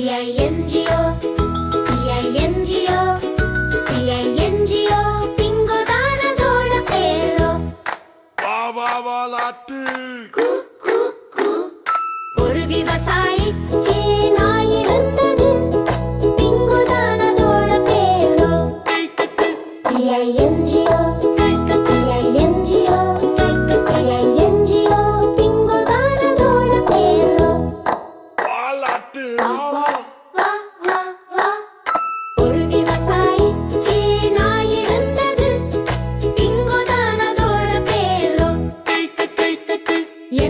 PINGO, PINGO, PINGO, Bingo தானதோட பேரோ. வா வா வா லாட்டு. கூ கூ கூ. ஒரு விவசாயிக்கு நாய் இருந்தது, பிங்கோ தானதோட பேரோ. PINGO, PINGO, PINGO, பிங்கோ தானதோட பேரோ. வா லாட்டு. வா வா வா வா. ஒரு விவசாயிக்கு நாய் இருந்தது, பிங்கோ தானதோட பேரோ.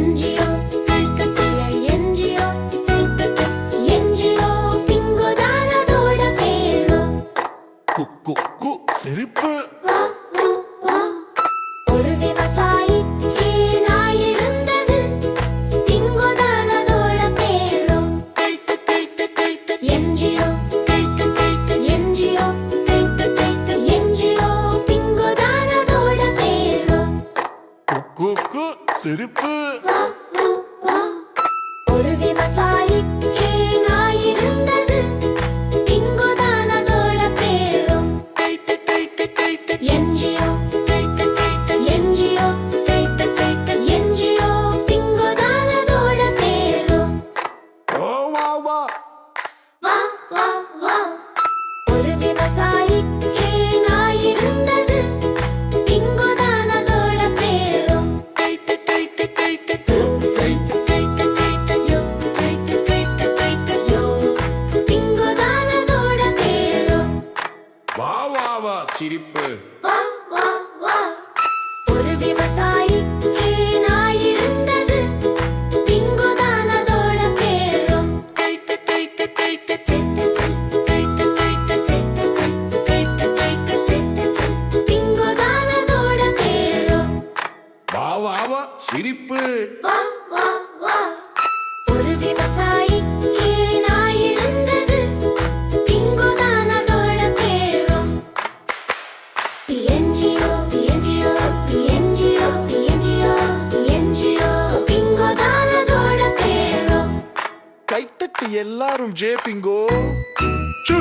NGO, NGO, NGO, பிங்கோ தானதோட பேரோ. கு கு கு சிரிப்பு. வா வா வா. ஒரு விவசாயிக்கு நாய் இருந்தது, பிங்கோ தானதோட பேரோ. NGO, NGO, NGO, பிங்கோ தானதோட பேரோ. கு கு கு சிரிப்பு. வா வா வா. ஒரு விவசாயிக்கு நாய் இருந்தது, பிங்கோ தானதோட பேரோ. NGO, NGO, NGO, பிங்கோ தானதோட பேரோ. ஓ வா வா. வா வா வா. ஒரு விவசாயிக்கு நாய் இருந்தது, பிங்கோ தானதோட பேரோ. பிங்கோ தானதோட பேரோ. வா வா வா சிரிப்பு. வா வா வா. ஒரு விவசாயிக்கு நாய் இருந்தது, பிங்கோ தானதோட பேரோ. பிங்கோ தானதோட பேரோ. வா வா வா சிரிப்பு. வா வா வா. ஒரு விவசாயிக்கு நாய் இருந்தது, பிங்கோ தானதோட பேரோ. PNGO, PNGO, PNGO, PNGO, PNGO, bingo தானதோட பேரோ. கைத்தட்டி எல்லாரும் ஜே பிங்கோ. சு